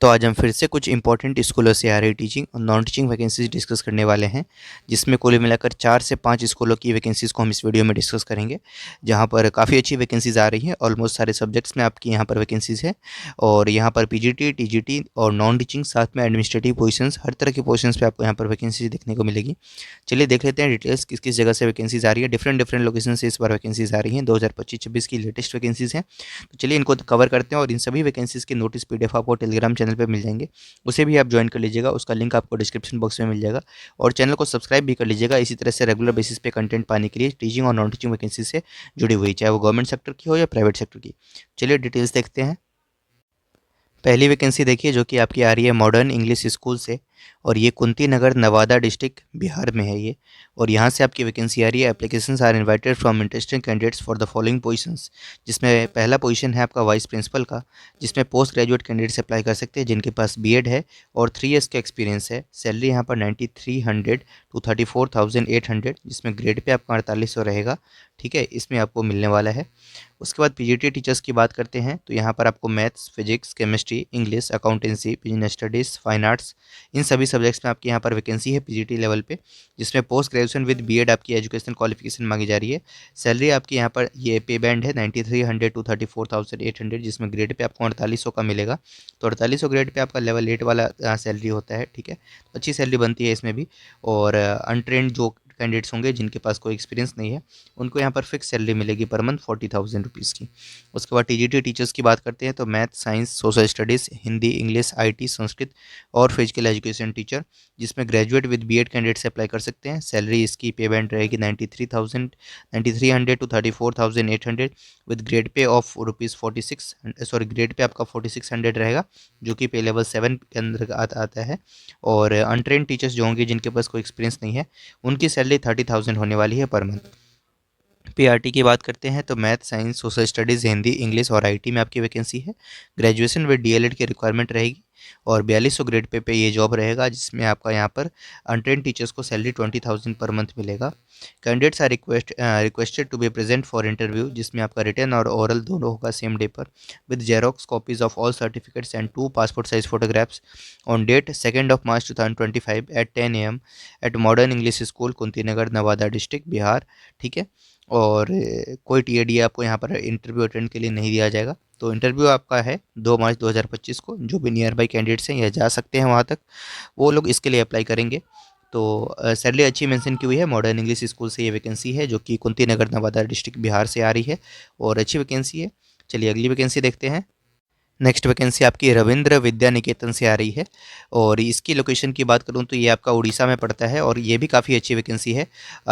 तो आज हम फिर से कुछ इंपॉर्टेंट स्कूलों से आ रही टीचिंग और नॉन टीचिंग वैकेंसीज डिस्कस करने वाले हैं, जिसमें कुल मिलाकर 4 से 5 स्कूलों की वैकेंसीज़ को हम इस वीडियो में डिस्कस करेंगे, जहां पर काफ़ी अच्छी वैकेंसीज़ आ रही हैं। ऑलमोस्ट सारे सब्जेक्ट्स में आपकी यहां पर वैकेंसीज़ है और यहां पर पीजीटी, टीजीटी और नॉन टीचिंग, साथ में एडमिनिस्ट्रेटिव पोजीशंस, हर तरह की पोजीशंस पे आपको यहाँ पर वैकेंसीज देखने को मिलेगी। चलिए देख लेते हैं डिटेल्स किस किस जगह से वैकेंसीज आ रही है। डिफरेंट डिफरेंट लोकेशन से इस बार वैकेंसीज आ रही हैं। 2025-26 की लेटेस्ट वैकेंसीज हैं। तो चलिए इनको कवर करते हैं और इन सभी वैकेंसीज के नोटिस पीडीएफ आपको टेलीग्राम चैनल पर मिल जाएंगे, उसे भी आप ज्वाइन कर लीजिएगा। उसका लिंक आपको डिस्क्रिप्शन बॉक्स में मिल जाएगा और चैनल को सब्सक्राइब भी कर लीजिएगा, इसी तरह से रेगुलर बेसिस पे कंटेंट पाने के लिए टीचिंग और नॉन टीचिंग वैकेंसी से जुड़ी हुई, चाहे वो गवर्नमेंट सेक्टर की हो या प्राइवेट सेक्टर की। चलिए डिटेल्स देखते हैं। पहली वैकेंसी देखिए जो कि आपकी आ रही है मॉडर्न इंग्लिश स्कूल से, और ये कुंती नगर नवादा डिस्ट्रिक्ट बिहार में है ये। और यहाँ से आपकी वैकेंसी आ रही है। Applications are invited from interested candidates for the following positions, जिसमें पहला पोजीशन है आपका वाइस प्रिंसिपल का, जिसमें पोस्ट ग्रेजुएट कैंडिडेट्स अप्लाई कर सकते हैं जिनके पास बीएड है और 3 ईयर्स का एक्सपीरियंस है। सैलरी यहाँ पर 9300 टू 34,800, जिसमें ग्रेड पे आपका 4800 रहेगा। ठीक है, इसमें आपको मिलने वाला है। उसके बाद पीजीटी टीचर्स की बात करते हैं तो यहाँ पर आपको maths, physics, chemistry, English, accountancy, business studies, fine arts, इन सभी सब्जेक्ट्स में आपकी यहाँ पर वैकेंसी है पीजीटी लेवल पे, जिसमें पोस्ट ग्रेजुएशन विद बीएड आपकी एजुकेशन क्वालिफिकेशन मांगी जा रही है। सैलरी आपकी यहाँ पर ये पे बैंड है 9300 टू 34,800, जिसमें ग्रेड पे आपको 4800 का मिलेगा। तो 4800 ग्रेड पे आपका लेवल 8 वाला सैलरी होता है। ठीक है, तो अच्छी सैलरी बनती है इसमें भी। और अनट्रेंड जो कैंडिडेट्स होंगे जिनके पास कोई एक्सपीरियंस नहीं है, उनको यहाँ पर फिक्स सैलरी मिलेगी पर मंथ 40,000 रुपीज़ की। उसके बाद टीजीटी टीचर्स की बात करते हैं तो math, science, social studies, Hindi, English, IT, Sanskrit और फिजिकल एजुकेशन टीचर, जिसमें ग्रेजुएट विद बीएड कैंडिडेट से अप्लाई कर सकते हैं। सैलरी इसकी पे बैंड रहेगी 9300 to 34,800, with grade pay of rupees 46, sorry grade pay आपका 4600 रहेगा, जो कि पे लेवल 7 के अंदर आता है। और अनट्रेंड टीचर्स जो होंगे जिनके पास कोई एक्सपीरियंस नहीं है, उनकी सैलरी 30,000 होने वाली है पर मंथ। पीआरटी की बात करते हैं तो math, science, social studies, Hindi, English और आईटी में आपकी वैकेंसी है। ग्रेजुएशन विद डीएलएड की रिक्वायरमेंट रहेगी और 4200 ग्रेड पे ये जॉब रहेगा, जिसमें आपका यहाँ पर अनट्रेंड टीचर्स को सैलरी 20,000 पर मंथ मिलेगा। Candidates are requested to be present for interview, जिसमें आपका रिटन और ओरल दोनों होगा सेम डे पर, with xerox copies of all certificates and 2 passport size photographs on date 2 March 2025 at 10 AM at modern English school, Kunti Nagar, Nawada district, Bihar. ठीक है, और कोई टीएडी आपको यहाँ पर इंटरव्यू अटेंड के लिए नहीं दिया जाएगा। तो इंटरव्यू आपका है 2 मार्च 2025 को। जो भी नियर बाई कैंडिडेट्स हैं यह जा सकते हैं वहाँ तक, वो लोग इसके लिए अप्लाई करेंगे। तो सैलरी अच्छी मेंशन की हुई है। मॉडर्न इंग्लिश स्कूल से ये वैकेंसी है जो कि कुंती नगर नवादा डिस्ट्रिक्ट बिहार से आ रही है और अच्छी वैकेंसी है। चलिए अगली वैकेंसी देखते हैं। नेक्स्ट वैकेंसी आपकी रविंद्र विद्या निकेतन से आ रही है और इसकी लोकेशन की बात करूं तो ये आपका उड़ीसा में पड़ता है और ये भी काफ़ी अच्छी वैकेंसी है।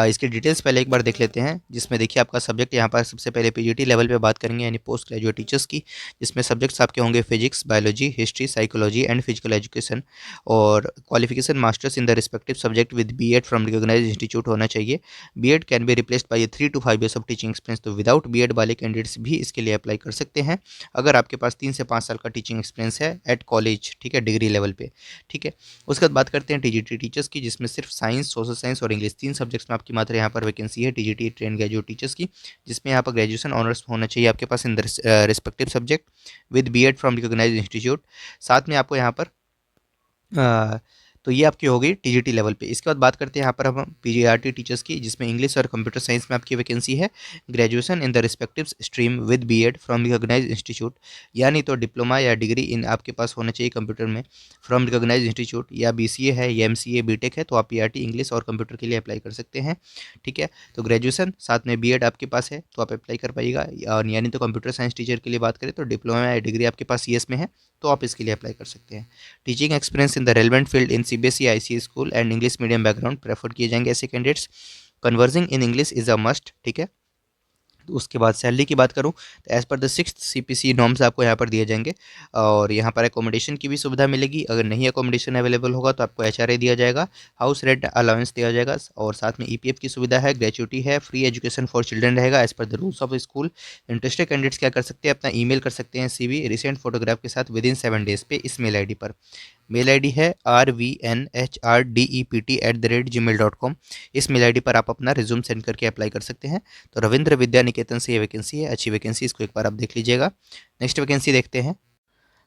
इसकी डिटेल्स पहले एक बार देख लेते हैं, जिसमें देखिए आपका सब्जेक्ट यहाँ पर सबसे पहले पीजीटी लेवल पे बात करेंगे, यानी पोस्ट ग्रेजुएट टीचर्स की, जिसमें सब्जेक्ट्स आपके होंगे physics, biology, history, psychology and physical education. और qualification masters in the respective subject with BEd from recognised institute होना चाहिए। BEd can be replaced by 3 to 5 years of teaching experience. तो without BEd वाले candidates भी इसके लिए apply कर सकते हैं अगर आपके पास 3 से 5 साल का टीचिंग एक्सपीरियंस है एट कॉलेज। ठीक है, डिग्री लेवल पे। ठीक है, उसके बाद बात करते हैं टीजीटी टीचर्स की, जिसमें सिर्फ साइंस, सोशल साइंस और इंग्लिश 3 सब्जेक्ट्स में आपकी मात्र यहाँ पर वैकेंसी है टीजीटी ट्रेन ग्रेजुएट टीचर्स की, जिसमें यहाँ पर ग्रेजुएशन ऑनर्स होना चाहिए आपके पास in the respective subject with BEd from recognised institute. साथ में आपको यहाँ पर अ, तो ये आपकी हो गई टीजीटी लेवल पे। इसके बाद बात करते हैं यहाँ पर हम पीजीआरटी टीचर्स की, जिसमें इंग्लिश और कंप्यूटर साइंस में आपकी वैकेंसी है। Graduation in the respective stream with BEd from recognised institute, यानी तो डिप्लोमा या डिग्री इन आपके पास होना चाहिए कंप्यूटर में फ्रॉम रिकॉग्नाइज्ड इंस्टीट्यूट, या बीसीए है या एमसीए बीटेक है तो आप पीआरटी इंग्लिश और कंप्यूटर के लिए अप्लाई कर सकते हैं। ठीक है, तो ग्रेजुएशन साथ में बीएड आपके पास है तो आप अप्लाई कर पाइएगा। और यानी तो कंप्यूटर साइंस टीचर के लिए बात करें तो डिप्लोमा या डिग्री आपके पास सीएस में है तो आप इसके लिए अप्लाई कर सकते हैं। Teaching experience in the relevant field in CBSE, ICSE school and English medium background prefer किए जाएंगे ऐसे candidates. Converging in English is a must. ठीक है, तो उसके बाद सैलरी की बात करूँ तो as per the 6th CPC norms आपको यहाँ पर दिए जाएंगे और यहाँ पर एकोमोडेशन की भी सुविधा मिलेगी। अगर नहीं एकोमोडेशन अवेलेबल होगा तो आपको एचआरए दिया जाएगा, हाउस रेंट अलाउंस दिया जाएगा और साथ में ईपीएफ की सुविधा है, ग्रेचुइटी है, फ्री एजुकेशन फॉर चिल्ड्रन रहेगा as per the rules of school. Interested candidates क्या कर सकते हैं, अपना ईमेल कर सकते हैं सीवी रिसेंट फोटोग्राफ के साथ विद इन 7 डेज पे इस मेल आईडी पर। मेल आईडी है rvnhrdept@gmail.com। इस मेल आईडी पर आप अपना रिज्यूम सेंड करके अप्लाई कर सकते हैं। तो रविंद्र विद्या निकेतन से ये वैकेंसी है, अच्छी वैकेंसी, इसको एक बार आप देख लीजिएगा। नेक्स्ट वैकेंसी देखते हैं।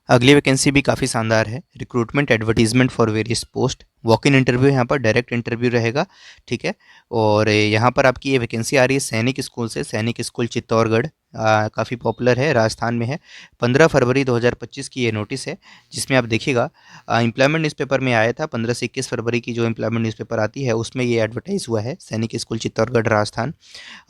अगली वैकेंसी भी काफ़ी शानदार है, recruitment advertisement for various post, walk in interview यहाँ पर डायरेक्ट इंटरव्यू रहेगा, ठीक है। और यहाँ पर आपकी ये वैकेंसी आ रही है सैनिक स्कूल से, सैनिक स्कूल चित्तौड़गढ़, काफ़ी पॉपुलर है, राजस्थान में है। 15 फरवरी 2025 की ये नोटिस है, जिसमें आप देखिएगा एम्प्लॉयमेंट न्यूज़पेपर में आया था, 15 से 21 फरवरी की जो एम्प्लॉयमेंट न्यूज़पेपर आती है उसमें ये एडवर्टाइज हुआ है, सैनिक स्कूल चित्तौड़गढ़ राजस्थान।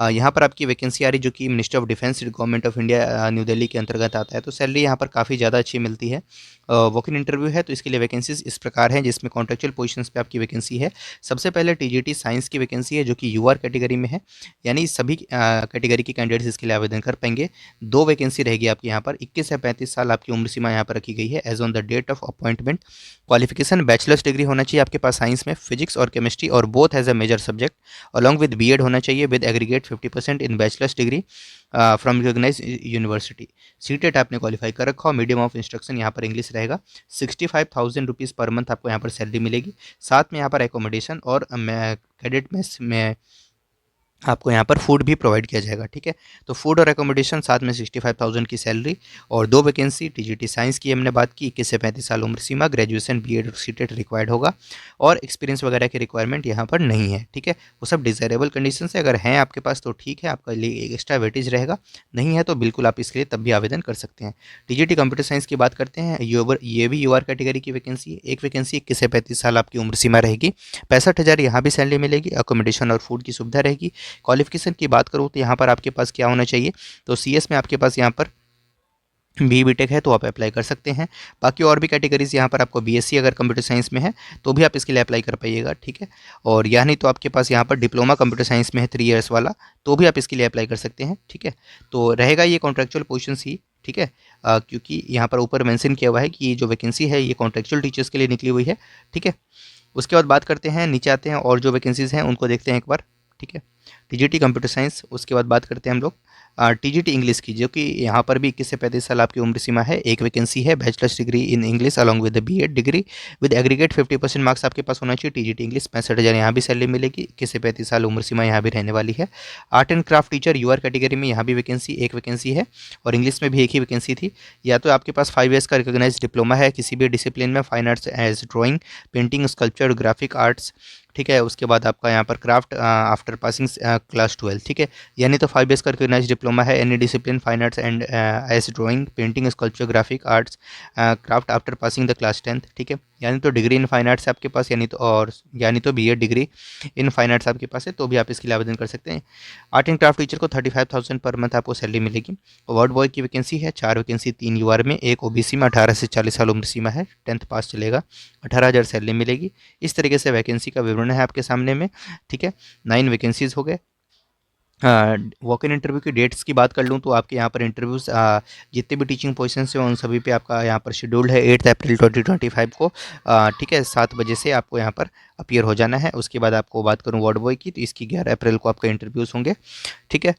यहाँ पर आपकी वैकेंसी आ रही जो कि minister of defence government of India new Delhi के अंतर्गत आता है। तो सैलरी यहाँ पर काफ़ी ज़्यादा अच्छी मिलती है। वॉक इन इंटरव्यू है, तो इसके लिए वैकेंसीज इस प्रकार हैं, जिसमें कॉन्ट्रेक्चुअल पोजीशंस पे आपकी वैकेंसी है। सबसे पहले टीजीटी साइंस की वैकेंसी है, जो कि यूआर कैटेगरी में है, यानी सभी कैटेगरी के कैंडिडेट्स इसके लिए आवेदन कर पाएंगे। 2 वैकेंसी रहेगी आपकी यहाँ पर, 21 से 35 साल आपकी उम्र सीमा यहाँ पर रखी गई है age on the date of appointment. Qualification bachelor's degree होना चाहिए आपके पास साइंस में, फिजिक्स और केमिस्ट्री और both as a major subject, along with BEd होना चाहिए with aggregate 50% in bachelor's degree from recognise university. CTET आपने क्वालिफाई कर रखा हो, मीडियम ऑफ इंस्ट्रक्शन यहाँ पर इंग्लिश रहेगा। 65,000 रुपीज़ पर मंथ आपको यहाँ पर सैलरी मिलेगी, साथ में यहाँ पर एकोमोडेशन और कैडेट मेस में आपको यहाँ पर फूड भी प्रोवाइड किया जाएगा, ठीक है। तो फूड और एकोमोडेशन साथ में 65,000 की सैलरी। और 2 वैकेंसी टीजीटी साइंस की हमने बात की, 21 से 35 साल उम्र सीमा, ग्रेजुएशन बीएड और सीटेट रिक्वायर्ड होगा, और एक्सपीरियंस वगैरह की रिक्वायरमेंट यहाँ पर नहीं है, ठीक है। वो सब डिज़ायरेबल कंडीशन है, अगर हैं आपके पास तो ठीक है, आपका लिए एक्स्ट्रा वेटेज रहेगा, नहीं है तो बिल्कुल आप इसके लिए तब भी आवेदन कर सकते हैं। टीजीटी कंप्यूटर साइंस की बात करते हैं, ये भी यूआर कैटेगरी की वैकेंसी है। एक वैकेंसी 21 से 35 साल आपकी उम्र सीमा रहेगी, 65,000 यहाँ भी सैलरी मिलेगी, अकोमोडेशन और फूड की सुविधा रहेगी। क्वालिफिकेशन की बात करूँ तो यहाँ पर आपके पास क्या होना चाहिए, तो सीएस में आपके पास यहाँ पर बीटेक है तो आप अप्लाई कर सकते हैं। बाकी और भी कैटेगरीज यहाँ पर आपको बीएससी अगर कंप्यूटर साइंस में है तो भी आप इसके लिए अप्लाई कर पाइएगा, ठीक है। और या नहीं तो आपके पास यहाँ पर डिप्लोमा कंप्यूटर साइंस में है 3 इयर्स वाला, तो भी आप इसके लिए अप्लाई कर सकते हैं, ठीक है। तो रहेगा ये कॉन्ट्रेक्चुअल पोजीशन ही, ठीक है। क्योंकि यहाँ पर ऊपर मेंशन किया हुआ है कि ये जो वैकेंसी है ये कॉन्ट्रेक्चुअल टीचर्स के लिए निकली हुई है, ठीक है। उसके बाद बात करते हैं, नीचे आते हैं और जो वैकेंसीज़ हैं उनको देखते हैं एक बार, ठीक है। टीजीटी कंप्यूटर साइंस, उसके बाद बात करते हैं हम लोग टीजीटी इंग्लिश की, जो कि यहाँ पर भी 21 से 35 साल आपकी उम्र सीमा है। एक वैकेंसी है bachelor's degree in English along with the BEd degree with aggregate 50% marks आपके पास होना चाहिए। टीजीटी इंग्लिश 65,000 यहाँ भी सैलरी मिलेगी, 21 से 35 साल उम्र सीमा यहाँ भी रहने वाली है। Art and craft teacher UR category में यहाँ भी वैकेंसी एक वैकेंसी है, और इंग्लिश में भी एक ही वैकेंसी थी। या तो आपके पास 5 ईयर्स का रिकॉग्नाइज डिप्लोमा है किसी भी डिसिप्लिन में, fine arts as drawing, painting, sculpture, graphic arts, ठीक है। उसके बाद आपका यहाँ पर क्राफ्ट आफ्टर पासिंग क्लास 12, ठीक है। यानी तो 5 ईयर्स का रिकॉग्नाइज डिप्लोमा है any discipline, fine arts and as drawing, painting, sculpture, graphic arts, craft after passing the class 10th, ठीक है। यानी तो डिग्री इन फाइन आर्ट्स है आपके पास, यानी तो BEd degree in fine arts आपके पास है, तो भी आप इसके लिए आवेदन कर सकते हैं। आर्ट एंड क्राफ्ट टीचर को 35,000 पर मंथ आपको सैलरी मिलेगी। वार्ड बॉय की वैकेंसी है, 4 वैकेंसी, 3 यूआर में, एक ओबीसी में, 18 से 40 साल उम्र सीमा है, 10th पास चलेगा, 18,000 सैलरी मिलेगी। इस तरीके से वैकेंसी का विवरण है आपके सामने में, ठीक है। 9 वैकेंसीज हो गए। वॉक इन इंटरव्यू की डेट्स की बात कर लूँ तो आपके यहाँ पर इंटरव्यूज़ जितने भी टीचिंग पोजीशंस हैं उन सभी पे आपका यहाँ पर शेड्यूल्ड है 8 अप्रैल 2025 को, ठीक है, 7 बजे से आपको यहाँ पर अपीयर हो जाना है। उसके बाद आपको बात करूँ वार्ड बॉय की, तो इसकी 11 अप्रैल को आपका इंटरव्यूज़ होंगे, ठीक है।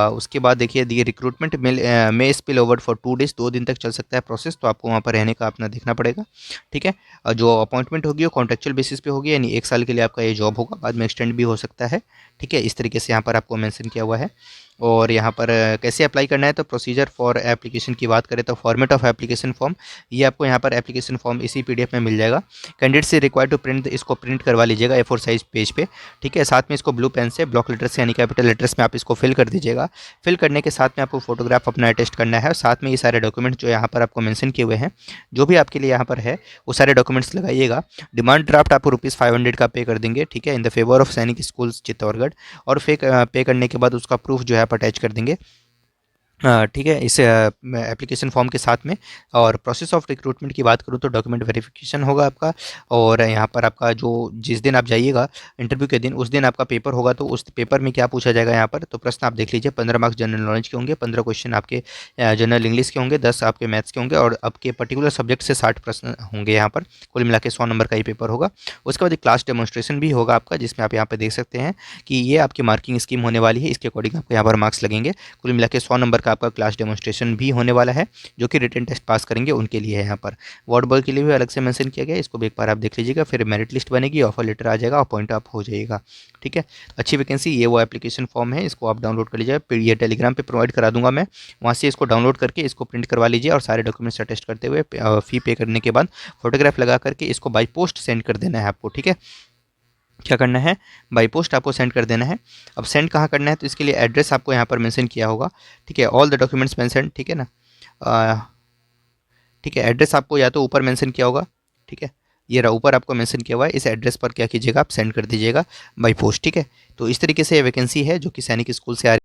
उसके बाद देखिए दी रिक्रूटमेंट में स्पिल ओवर फॉर 2 डेज, 2 दिन तक चल सकता है प्रोसेस, तो आपको वहाँ पर रहने का अपना देखना पड़ेगा, ठीक है। जो अपॉइंटमेंट होगी वो कॉन्ट्रेक्चुअल बेसिस पे होगी, यानी 1 साल के लिए आपका ये जॉब होगा, बाद में एक्सटेंड भी हो सकता है, ठीक है। इस तरीके से यहाँ पर आपको मेंशन किया हुआ है। और यहाँ पर कैसे अप्लाई करना है, तो प्रोसीजर फॉर एप्लीकेशन की बात करें तो फॉर्मेट ऑफ एप्लीकेशन फॉर्म, ये आपको यहाँ पर एप्लीकेशन फॉर्म इसी पीडीएफ में मिल जाएगा। कैंडिडेट से रिक्वायर्ड टू प्रिंट, इसको प्रिंट करवा लीजिएगा A4 साइज पेज पे, ठीक है। साथ में इसको ब्लू पेन से ब्लॉक लेटर से यानी कैपिटल लेटर्स में आप इसको फिल कर दीजिएगा। फिल करने के साथ में आपको फोटोग्राफ अपना अटेस्ट करना है, और साथ में ये सारे डॉक्यूमेंट जो यहाँ पर आपको मेंशन किए हुए हैं, जो भी आपके लिए यहाँ पर है वो सारे डॉक्यूमेंट्स लगाइएगा। डिमांड ड्राफ्ट आपको ₹500 का पे कर देंगे, ठीक है, इन द फेवर ऑफ सैनिक स्कूल चित्तौड़गढ़, और पे करने के बाद उसका प्रूफ जो है आप अटैच कर देंगे, ठीक है, इस एप्लीकेशन फॉर्म के साथ में। और प्रोसेस ऑफ रिक्रूटमेंट की बात करूँ तो डॉक्यूमेंट वेरिफिकेशन होगा आपका, और यहाँ पर आपका जो जिस दिन आप जाइएगा इंटरव्यू के दिन, उस दिन आपका पेपर होगा, तो उस पेपर में क्या पूछा जाएगा यहाँ पर, तो प्रश्न आप देख लीजिए। 15 मार्क्स जनरल नॉलेज के होंगे, 15 क्वेश्चन आपके जनरल इंग्लिश के होंगे, 10 आपके मैथ्स के होंगे, और आपके पर्टिकुलर सब्जेक्ट से 60 प्रश्न होंगे यहाँ पर। कुल मिला के 100 नंबर का ही पेपर होगा। उसके बाद एक क्लास डेमोन्स्ट्रेशन भी होगा आपका, जिसमें आप यहाँ पर देख सकते हैं कि ये आपकी मार्किंग स्कीम होने वाली है, इसके अकॉर्डिंग आपको यहाँ पर मार्क्स लगेंगे। कुल मिला के 100 नंबर का आपका क्लास डेमोन्स्ट्रेशन भी होने वाला है, जो कि रिटन टेस्ट पास करेंगे उनके लिए है। यहाँ पर वार्ड बॉय के लिए भी अलग से मेंशन किया गया है, इसको भी एक बार आप देख लीजिएगा। फिर मेरिट लिस्ट बनेगी, ऑफर लेटर आ जाएगा, अपॉइंट आप हो जाएगा। ठीक है, अच्छी वैकेंसी। ये वो एप्लीकेशन फॉर्म है, इसको आप डाउनलोड कर लीजिए। ये टेलीग्राम पे प्रोवाइड करा दूंगा मैं, वहाँ से इसको डाउनलोड करके इसको प्रिंट करवा लीजिए और सारे डॉक्यूमेंट्स अटेस्ट करते हुए फ़ी पे करने के बाद फोटोग्राफ लगा करके इसको बाई पोस्ट सेंड कर देना है आपको। ठीक है, क्या करना है, बाई पोस्ट आपको सेंड कर देना है। अब सेंड कहाँ करना है, तो इसके लिए एड्रेस आपको यहाँ पर मेंशन किया होगा। ठीक है, ऑल द डॉक्यूमेंट्स मेंशन, ठीक है ना। ठीक है, एड्रेस आपको या तो ऊपर मेंशन किया होगा। ठीक है, ये रहा ऊपर आपको मेंशन किया हुआ है, इस एड्रेस पर क्या कीजिएगा, आप सेंड कर दीजिएगा बाई पोस्ट। ठीक है, तो इस तरीके से ये वैकेंसी है जो कि सैनिक स्कूल से आ